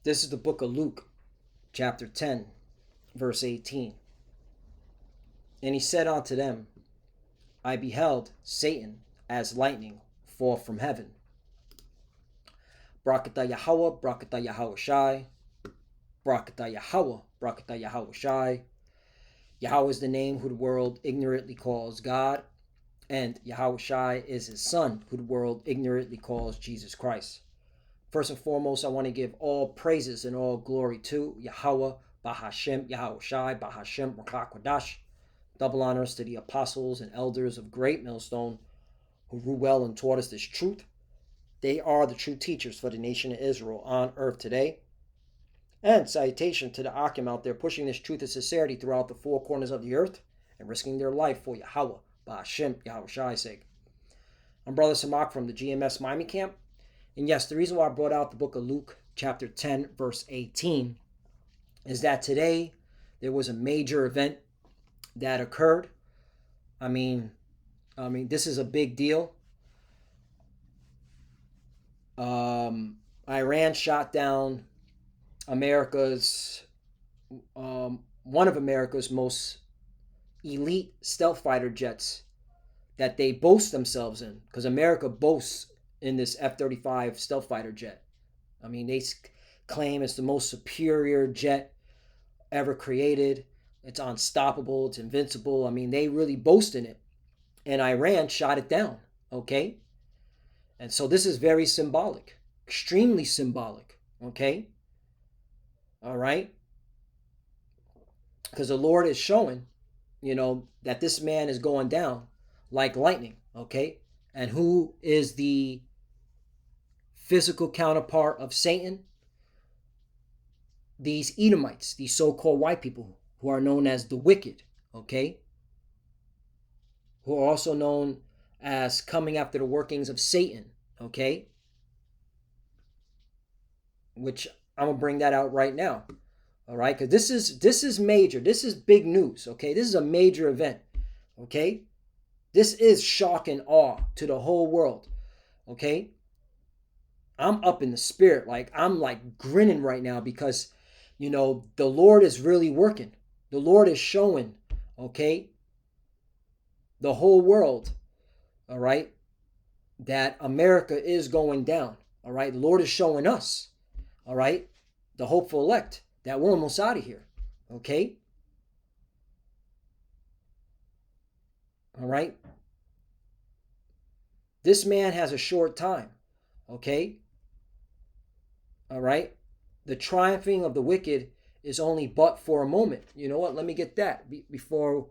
This is the book of Luke, chapter 10, verse 18. And he said unto them, I beheld Satan as lightning fall from heaven. Brakata Yahweh, Brakata Yahweh Shai, Brakata Yahweh, Brakata Yahweh Shai. Yahweh is the name who the world ignorantly calls God, and Yahweh Shai is his son, who the world ignorantly calls Jesus Christ. First and foremost, I want to give all praises and all glory to Yahweh, Bahashem, Yahweh Shai, Bahashem, Rakakwadash. Double honors to the apostles and elders of Great Millstone who rule well and taught us this truth. They are the true teachers for the nation of Israel on earth today. And salutation to the Akim out there pushing this truth of sincerity throughout the four corners of the earth and risking their life for Yahweh, Bahashem, Yahweh Shai's sake. I'm Brother Samak from the GMS Miami camp. And yes, the reason why I brought out the book of Luke, chapter 10, verse 18, is that today there was a major event that occurred. I mean, this is a big deal. Iran shot down one of America's most elite stealth fighter jets that they boast themselves in, because America boasts in this F-35 stealth fighter jet. I mean, they claim it's the most superior jet ever created. It's unstoppable. It's invincible. I mean, they really boast in it. And Iran shot it down, okay? And so this is very symbolic, extremely symbolic, okay? All right? Because the Lord is showing, that this man is going down like lightning, okay? And who is the physical counterpart of Satan? These Edomites, these so-called white people who are known as the wicked, okay? Who are also known as coming after the workings of Satan, okay? Which I'm going to bring that out right now, all right? Because this is major. This is big news, okay? This is a major event, okay? This is shock and awe to the whole world, okay? I'm up in the spirit. I'm grinning right now because, the Lord is really working. The Lord is showing, okay, the whole world, all right, that America is going down, all right? The Lord is showing us, all right, the hopeful elect, that we're almost out of here, okay? All right? This man has a short time, okay? All right? The triumphing of the wicked is only but for a moment. You know what? Let me get that before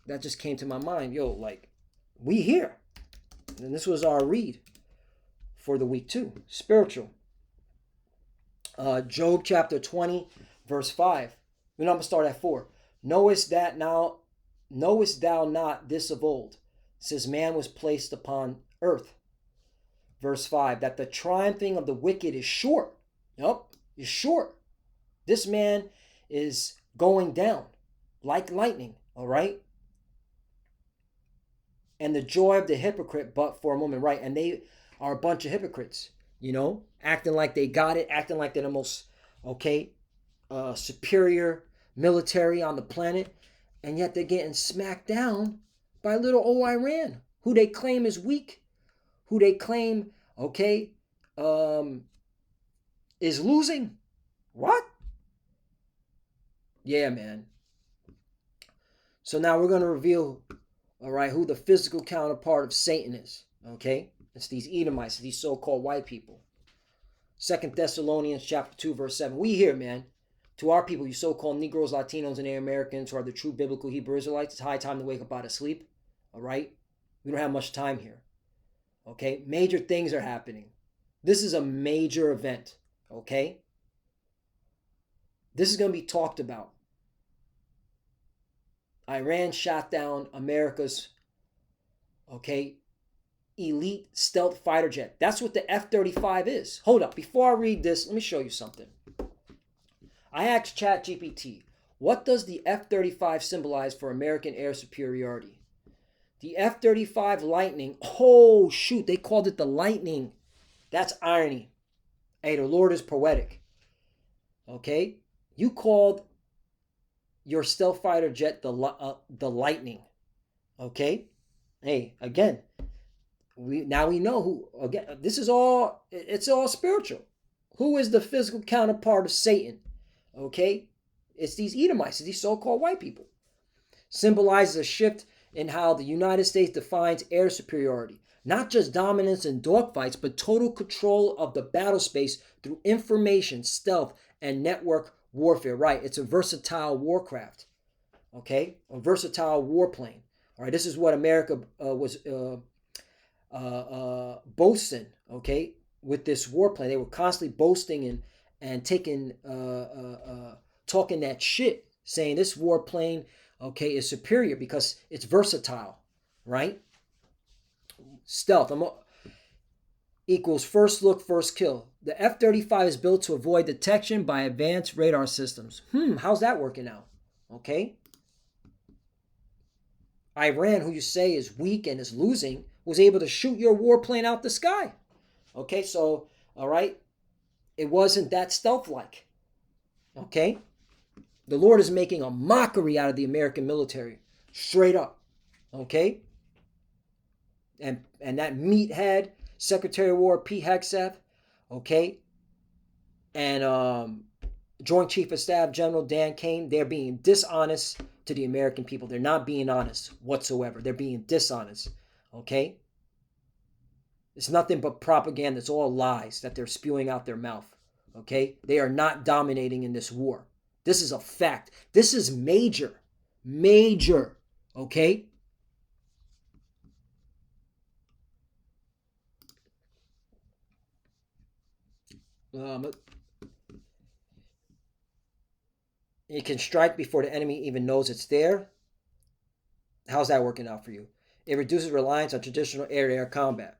that just came to my mind. We here. And this was our read for the week too. Spiritual. Job chapter 20, verse 5. I'm going to start at 4. Knowest thou not this of old, since man was placed upon earth? Verse 5, that the triumphing of the wicked is short. Yep, is short. This man is going down like lightning, all right? And the joy of the hypocrite but for a moment, right? And they are a bunch of hypocrites, acting like they got it, acting like they're the most, superior military on the planet. And yet they're getting smacked down by little old Iran, who they claim is weak, who they claim, is losing. What? Yeah, man. So now we're going to reveal, all right, who the physical counterpart of Satan is, okay? It's these Edomites, these so-called white people. 2 Thessalonians chapter 2, verse 7. We here, man, to our people, you so-called Negroes, Latinos, and Americans who are the true biblical Hebrew Israelites, it's high time to wake up out of sleep, all right? We don't have much time here, okay? Major things are happening. This is a major event, okay? This is going to be talked about. Iran shot down America's, elite stealth fighter jet. That's what the F-35 is. Hold up. Before I read this, let me show you something. I asked ChatGPT, what does the F-35 symbolize for American air superiority? The F-35 Lightning, oh shoot, they called it the Lightning. That's irony. Hey, the Lord is poetic. Okay? You called your stealth fighter jet the lightning. Okay? Hey, again, we know who. Again, this is all. It's all spiritual. Who is the physical counterpart of Satan? Okay? It's these Edomites, these so-called white people. Symbolizes a shift in how the United States defines air superiority. Not just dominance in dogfights, but total control of the battle space through information, stealth, and network warfare. Right, it's a versatile warcraft. Okay, a versatile warplane. All right, this is what America was boasting. Okay, with this warplane, they were constantly boasting and taking talking that shit, saying this warplane, okay, is superior because it's versatile, right? Stealth equals first look, first kill. The F-35 is built to avoid detection by advanced radar systems. How's that working out? Okay. Iran, who you say is weak and is losing, was able to shoot your warplane out the sky. Okay, so, all right, it wasn't that stealth-like. Okay? The Lord is making a mockery out of the American military. Straight up. Okay? And that meathead, Secretary of War Pete Hegseth, okay? And Joint Chief of Staff General Dan Kane, they're being dishonest to the American people. They're not being honest whatsoever. They're being dishonest. Okay? It's nothing but propaganda. It's all lies that they're spewing out their mouth. Okay? They are not dominating in this war. This is a fact. This is major. Major. Okay? It can strike before the enemy even knows it's there. How's that working out for you? It reduces reliance on traditional air-to-air combat.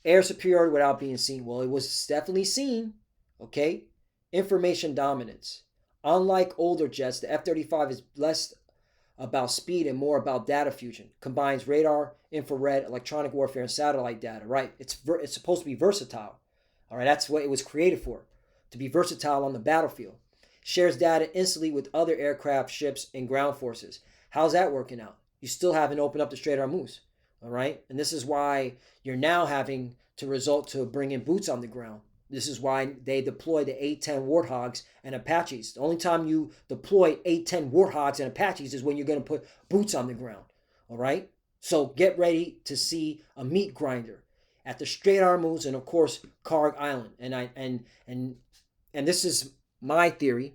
Air superiority without being seen. Well, it was definitely seen. Okay? Information dominance. Unlike older jets, the F-35 is less about speed and more about data fusion. Combines radar, infrared, electronic warfare, and satellite data. Right? It's supposed to be versatile. All right? That's what it was created for. To be versatile on the battlefield. Shares data instantly with other aircraft, ships, and ground forces. How's that working out? You still haven't opened up the Strait of Hormuz. All right? And this is why you're now having to resort to bring in boots on the ground. This is why they deploy the A-10 Warthogs and Apaches. The only time you deploy A-10 Warthogs and Apaches is when you're going to put boots on the ground. All right? So get ready to see a meat grinder at the Strait of Hormuz and, of course, Karg Island. And this is my theory.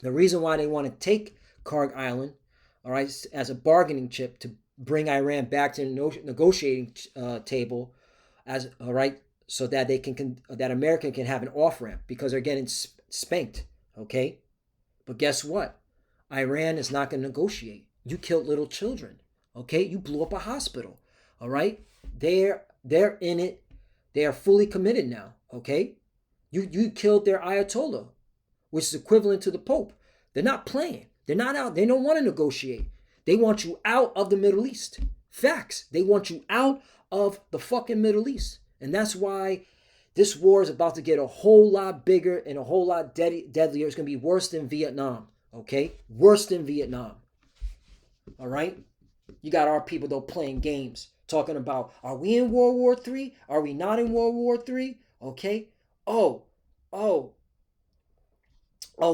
The reason why they want to take Karg Island, all right, as a bargaining chip to bring Iran back to the negotiating table, as all right, so that that America can have an off ramp because they're getting spanked. Okay, but guess what? Iran is not going to negotiate. You killed little children. Okay, you blew up a hospital. All right, they're in it. They are fully committed now. Okay, you killed their Ayatollah, which is equivalent to the Pope. They're not playing. They're not out. They don't want to negotiate. They want you out of the Middle East. Facts. They want you out of the fucking Middle East. And that's why this war is about to get a whole lot bigger and a whole lot deadlier. It's going to be worse than Vietnam. Okay? Worse than Vietnam. All right? You got our people, though, playing games. Talking about, are we in World War III? Are we not in World War III? Okay? Oh,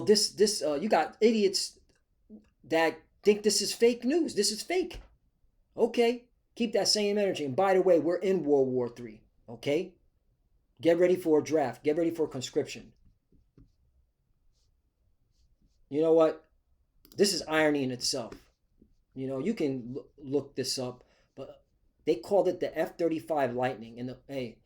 this you got idiots that think this is fake news. This is fake. Okay, keep that same energy. And by the way, we're in World War III. Okay, get ready for a draft. Get ready for conscription. You know what? This is irony in itself. You know, you can look this up, but they called it the F-35 Lightning. And hey,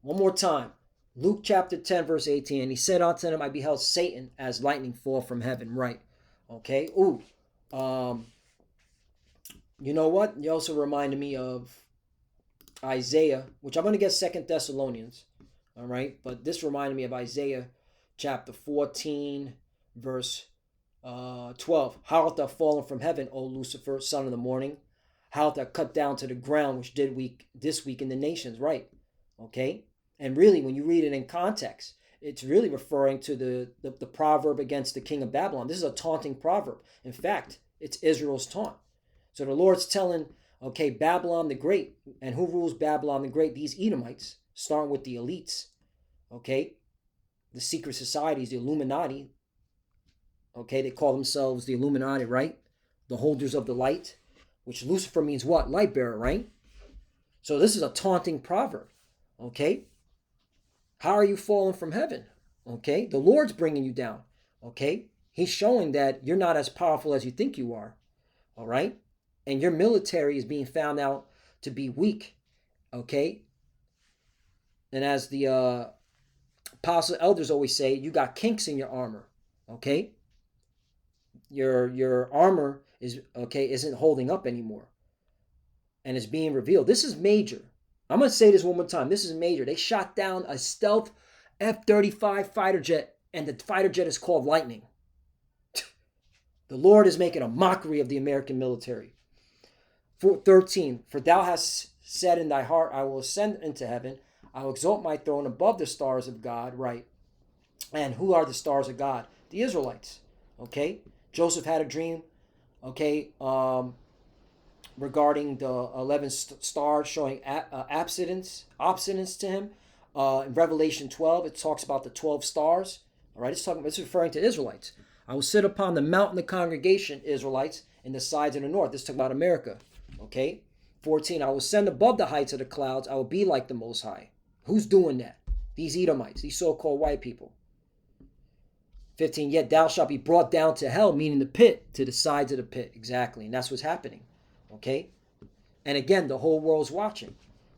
one more time. Luke chapter 10, verse 18. And he said unto them, I beheld Satan as lightning fall from heaven. Right. Okay. Ooh. You know what? You also reminded me of Isaiah, which I'm going to get 2 Thessalonians. All right. But this reminded me of Isaiah chapter 14, verse 12. How art thou fallen from heaven, O Lucifer, son of the morning? How art thou cut down to the ground, which did this week in the nations? Right. Okay. And really, when you read it in context, it's really referring to the proverb against the king of Babylon. This is a taunting proverb. In fact, it's Israel's taunt. So the Lord's telling, okay, Babylon the Great, and who rules Babylon the Great? These Edomites, starting with the elites, okay, the secret societies, the Illuminati, okay, they call themselves the Illuminati, right? The holders of the light, which Lucifer means what? Light bearer, right? So this is a taunting proverb, okay? How are you falling from heaven? Okay, the Lord's bringing you down, okay? He's showing that you're not as powerful as you think you are, all right? And your military is being found out to be weak, okay? And as the apostle elders always say, you got kinks in your armor, okay? Your armor isn't holding up anymore, and it's being revealed. This is major. I'm going to say this one more time. This is major. They shot down a stealth F-35 fighter jet, and the fighter jet is called Lightning. The Lord is making a mockery of the American military. 13, for thou hast said in thy heart, I will ascend into heaven. I will exalt my throne above the stars of God. Right. And who are the stars of God? The Israelites. Okay. Joseph had a dream. Okay. Regarding the 11 stars showing abstinence to him. In Revelation 12, it talks about the 12 stars. All right, it's referring to Israelites. I will sit upon the mountain of the congregation, Israelites, in the sides of the north. This is talking about America. Okay. 14, I will ascend above the heights of the clouds. I will be like the Most High. Who's doing that? These Edomites, these so-called white people. 15, yet thou shalt be brought down to hell, meaning the pit, to the sides of the pit. Exactly, and that's what's happening. Okay, and again, the whole world's watching.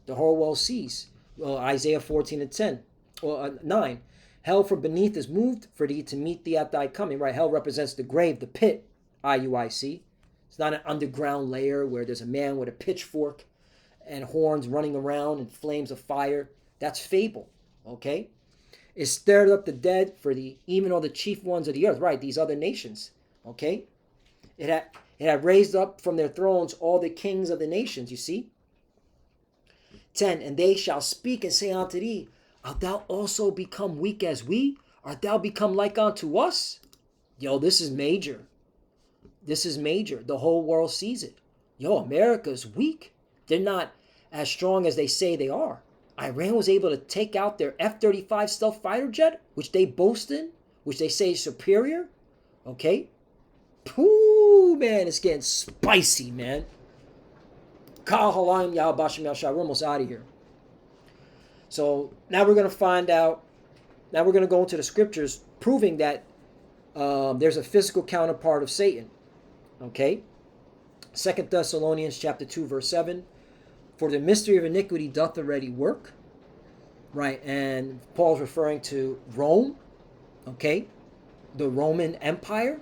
The whole world sees. Well, Isaiah 14 and 10, or 9. Hell from beneath is moved for thee to meet thee at thy coming. Right, hell represents the grave, the pit, IUIC. It's not an underground layer where there's a man with a pitchfork and horns running around and flames of fire. That's fable, okay? It stirred up the dead for thee, even all the chief ones of the earth. Right, these other nations, okay? It had raised up from their thrones all the kings of the nations, you see. 10, and they shall speak and say unto thee, art thou also become weak as we? Art thou become like unto us? Yo, this is major. This is major. The whole world sees it. Yo, America's weak. They're not as strong as they say they are. Iran was able to take out their F-35 stealth fighter jet, which they boast in, which they say is superior. Okay? Ooh, man, it's getting spicy, man. We're almost out of here. So now we're going to find out. Now we're going to go into the scriptures proving that there's a physical counterpart of Satan. Okay? 2 Thessalonians chapter 2, verse 7. For the mystery of iniquity doth already work. Right, and Paul's referring to Rome. Okay? The Roman Empire.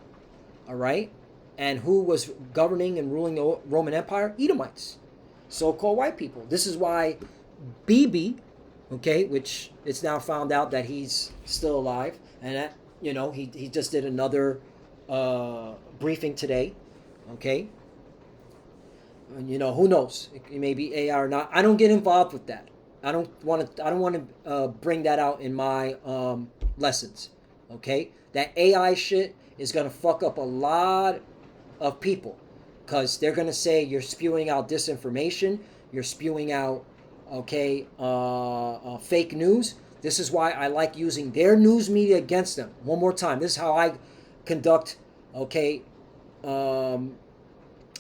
All right? And who was governing and ruling the Roman Empire? Edomites. So-called white people. This is why Bibi, okay, which it's now found out that he's still alive, and that, you know, he just did another briefing today, okay? And, you know, who knows? It may be AI or not. I don't get involved with that. I don't want to bring that out in my lessons, okay? That AI shit is gonna fuck up a lot of people, because they're gonna say you're spewing out disinformation, you're spewing out, okay, fake news. This is why I like using their news media against them. One more time, this is how I conduct, okay,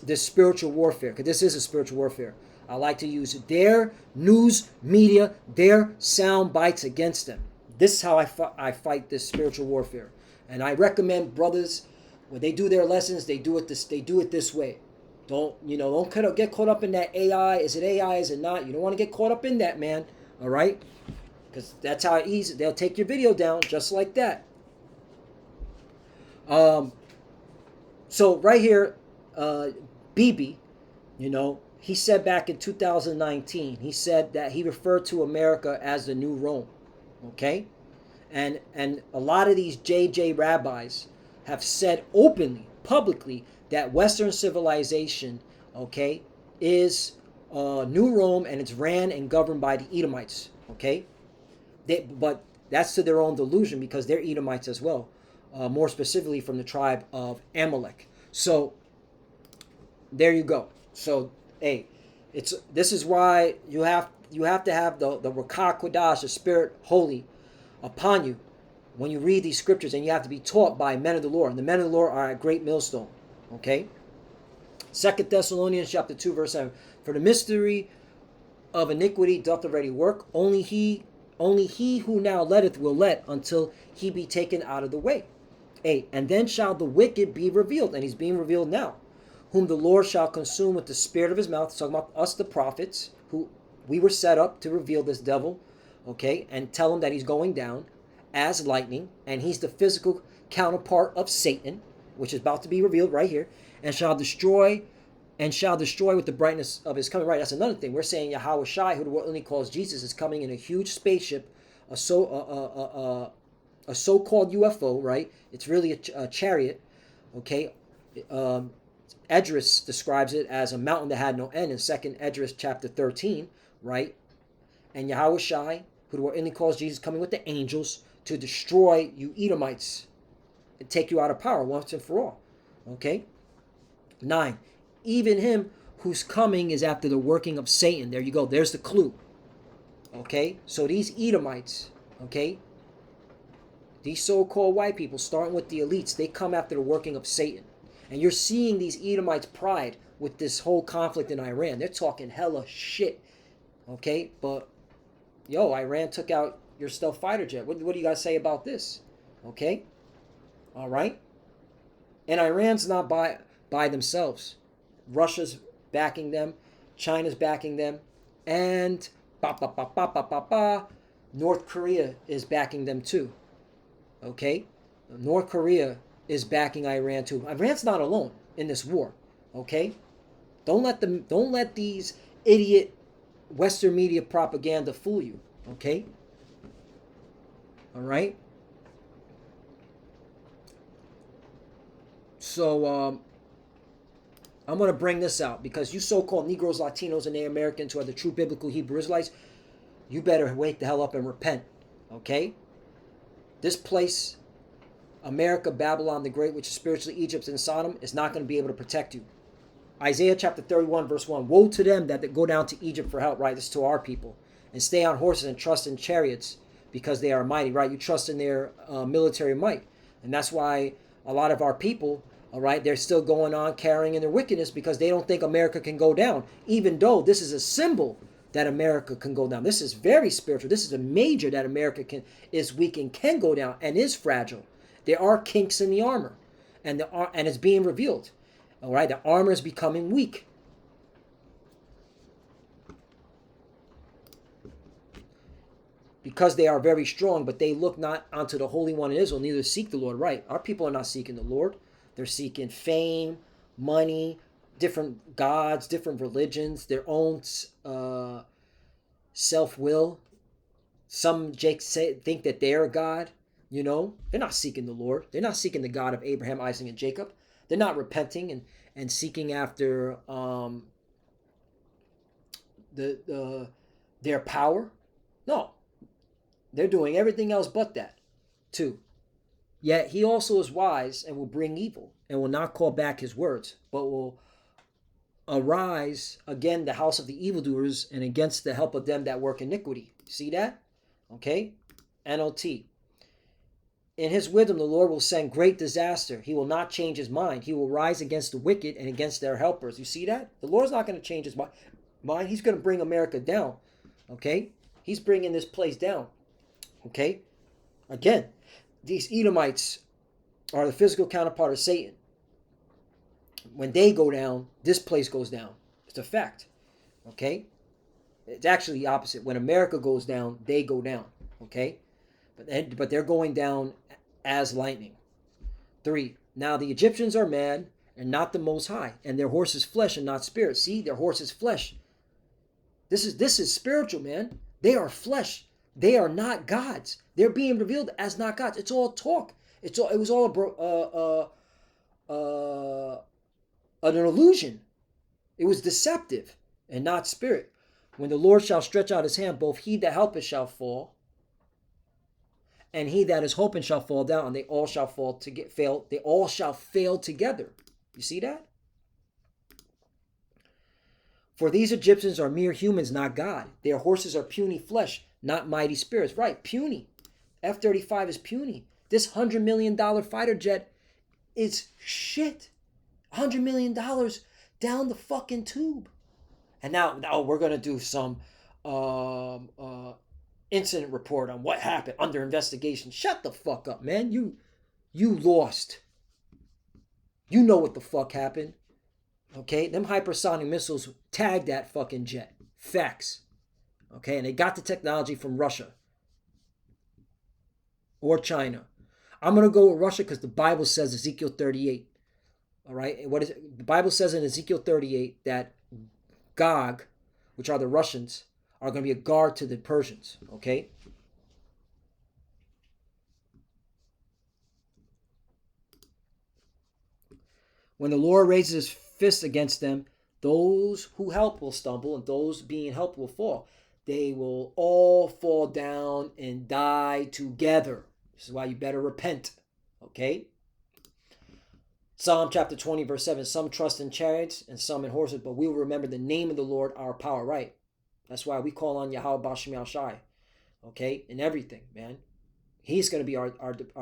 this spiritual warfare, because this is a spiritual warfare. I like to use their news media, their sound bites against them. This is how I fight this spiritual warfare. And I recommend brothers, when they do their lessons, they do it this way. Don't get caught up in that AI. Is it AI? Is it not? You don't want to get caught up in that, man. All right? Because that's how easy they'll take your video down, just like that. So right here, Bibi, you know, he said back in 2019, he said that he referred to America as the new Rome. Okay? And a lot of these JJ rabbis have said openly, publicly, that Western civilization, okay, is New Rome, and it's ran and governed by the Edomites, okay? But that's to their own delusion because they're Edomites as well, more specifically from the tribe of Amalek. So there you go. So hey, this is why you have to have the Rakah Kodash, the Spirit Holy, upon you when you read these scriptures, and you have to be taught by men of the Lord. And the men of the Lord are a great millstone. Okay? 2 Thessalonians chapter 2, verse 7. For the mystery of iniquity doth already work. Only he who now letteth will let until he be taken out of the way. 8. And then shall the wicked be revealed. And he's being revealed now. Whom the Lord shall consume with the spirit of his mouth. It's talking about us, the prophets, who we were set up to reveal this devil. Okay? And tell him that he's going down as lightning. And he's the physical counterpart of Satan, which is about to be revealed right here. And shall destroy with the brightness of his coming. Right, that's another thing. We're saying Yahweh Shai, who the world only calls Jesus, is coming in a huge spaceship, a so-called UFO, right? It's really a chariot, okay? Esdras describes it as a mountain that had no end in 2nd Esdras chapter 13, right? And Yahweh Shai, who the world only calls Jesus, coming with the angels to destroy you Edomites and take you out of power once and for all, okay? 9. Even him whose coming is after the working of Satan. There you go. There's the clue. Okay? So these Edomites, okay? These so-called white people, starting with the elites, they come after the working of Satan. And you're seeing these Edomites' pride with this whole conflict in Iran. They're talking hella shit. Okay? But, yo, Iran took out your stealth fighter jet. What do you guys say about this? Okay? All right? And Iran's not by themselves. Russia's backing them, China's backing them, and North Korea is backing them too. Okay? North Korea is backing Iran too. Iran's not alone in this war. Okay? Don't let these idiot Western media propaganda fool you. Okay? All right? So I'm going to bring this out because you so-called Negroes, Latinos, and Native Americans who are the true biblical Hebrew Israelites, you better wake the hell up and repent, okay? This place, America, Babylon the Great, which is spiritually Egypt and Sodom, is not going to be able to protect you. Isaiah chapter 31, verse 1, woe to them that go down to Egypt for help, right? This is to our people. And stay on horses and trust in chariots because they are mighty, right? You trust in their military might. And that's why a lot of our people, all right, they're still going on carrying in their wickedness because they don't think America can go down, even though this is a symbol that America can go down. This is very spiritual. This is a major that America is weak and can go down and is fragile. There are kinks in the armor, and it's being revealed. All right, the armor is becoming weak. Because they are very strong, but they look not unto the Holy One in Israel, neither seek the Lord. Right, our people are not seeking the Lord. They're seeking fame, money, different gods, different religions, their own self-will. Some think that they're a God. You know, they're not seeking the Lord. They're not seeking the God of Abraham, Isaac, and Jacob. They're not repenting and seeking after their power. No, they're doing everything else but that, too. Yet he also is wise and will bring evil and will not call back his words, but will arise again the house of the evildoers and against the help of them that work iniquity. See that? Okay? NLT. In his wisdom, the Lord will send great disaster. He will not change his mind. He will rise against the wicked and against their helpers. You see that? The Lord's not going to change his mind. He's going to bring America down. Okay? He's bringing this place down. Okay? Again, these Edomites are the physical counterpart of Satan. When they go down, this place goes down. It's a fact. Okay? It's actually the opposite. When America goes down, they go down. Okay? But they're going down as lightning. 3. Now the Egyptians are mad and not the Most High, and their horse is flesh and not spirit. See, their horse is flesh. This is spiritual, man. They are flesh. They are not gods. They're being revealed as not gods. It's all talk. It was all an illusion. It was deceptive and not spirit. When the Lord shall stretch out his hand, both he that helpeth shall fall, and he that is hoping shall fall down, and they all shall fail. They all shall fail together. You see that? For these Egyptians are mere humans, not God. Their horses are puny flesh, not mighty spirits. Right, puny. F-35 is puny. This $100 million fighter jet is shit. $100 million down the fucking tube. And now we're going to do some incident report on what happened under investigation. Shut the fuck up, man. You lost. You know what the fuck happened. Okay, them hypersonic missiles tagged that fucking jet. Facts. Okay, and they got the technology from Russia or China. I'm going to go with Russia because the Bible says Ezekiel 38. All right, what is it? The Bible says in Ezekiel 38 that Gog, which are the Russians, are going to be a guard to the Persians. Okay. When the Lord raises his fist against them, those who help will stumble, and those being helped will fall. They will all fall down and die together. This is why you better repent. Okay? Psalm chapter 20, verse 7. Some trust in chariots and some in horses, but we will remember the name of the Lord, our power. Right? That's why we call on Yahweh Bashem Yahshai. Okay? In everything, man. He's going to be our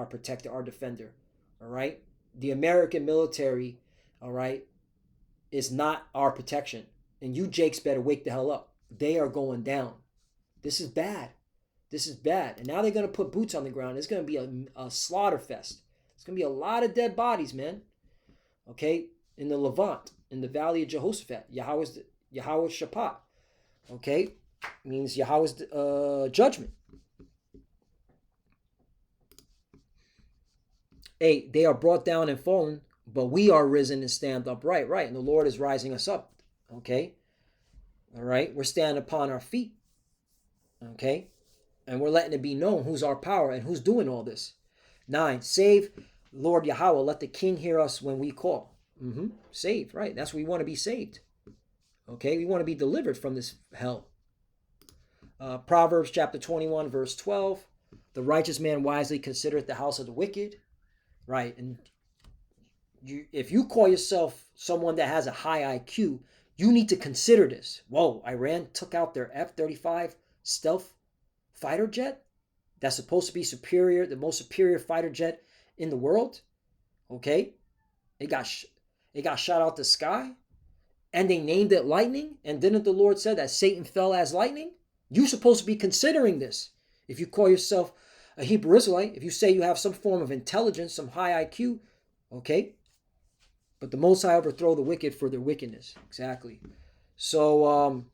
protector, our defender. All right? The American military, all right, is not our protection. And you Jakes better wake the hell up. They are going down. This is bad. This is bad. And now they're going to put boots on the ground. It's going to be a slaughter fest. It's going to be a lot of dead bodies, man. Okay? In the Levant, in the valley of Jehoshaphat. Yahweh's Shaphat. Okay? Means Yahweh's judgment. 8. They are brought down and fallen, but we are risen and stand upright. Right? And the Lord is rising us up. Okay? All right? We're standing upon our feet. Okay? And we're letting it be known who's our power and who's doing all this. 9. Save Lord Yahweh. Let the king hear us when we call. Saved. Right? That's what we want to be saved. Okay? We want to be delivered from this hell. Proverbs chapter 21, verse 12. The righteous man wisely considereth the house of the wicked. Right? And if you call yourself someone that has a high IQ, you need to consider this. Whoa, Iran took out their F-35 stealth fighter jet that's supposed to be superior, the most superior fighter jet in the world. Okay? It got shot out the sky, and they named it lightning. And didn't the Lord say that Satan fell as lightning? You're supposed to be considering this. If you call yourself a Hebrew Israelite, if you say you have some form of intelligence, some high IQ, okay? But the Most High overthrow the wicked for their wickedness. Exactly. So,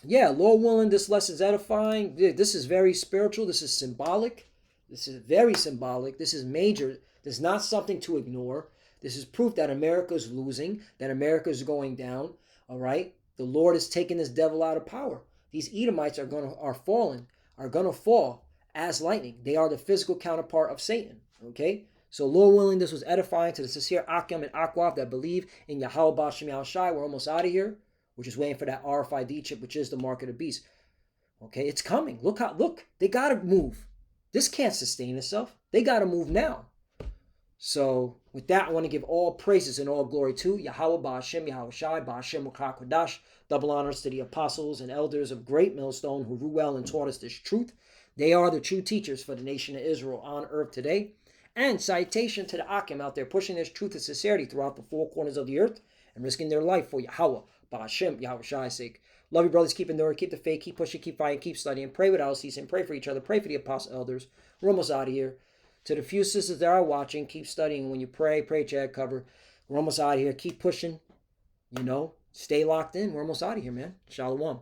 yeah, Lord willing, this lesson is edifying. This is very spiritual. This is symbolic. This is very symbolic. This is major. This is not something to ignore. This is proof that America is losing, that America is going down. All right? The Lord is taking this devil out of power. These Edomites are going to fall as lightning. They are the physical counterpart of Satan. Okay? So, Lord willing, this was edifying to the sincere Akim and Akwaf that believe in Yahweh Bashem Yahushai. We're almost out of here. We're just waiting for that RFID chip, which is the mark of the beast. Okay, it's coming. Look, they got to move. This can't sustain itself. They got to move now. So, with that, I want to give all praises and all glory to Yahweh Bashem Yahushai, Bashem Kodash. Double honors to the apostles and elders of Great Millstone who rule well and taught us this truth. They are the true teachers for the nation of Israel on earth today. And citation to the Akim out there pushing this truth and sincerity throughout the four corners of the earth and risking their life for Yahweh, Ba'ashem, Yahushai's sake. Love you, brothers. Keep in the word, keep the faith, keep pushing, keep fighting, keep studying. Pray without ceasing. Pray for each other. Pray for the apostle elders. We're almost out of here. To the few sisters that are watching, keep studying. When you pray at your head cover. We're almost out of here. Keep pushing. Stay locked in. We're almost out of here, man. Shalom.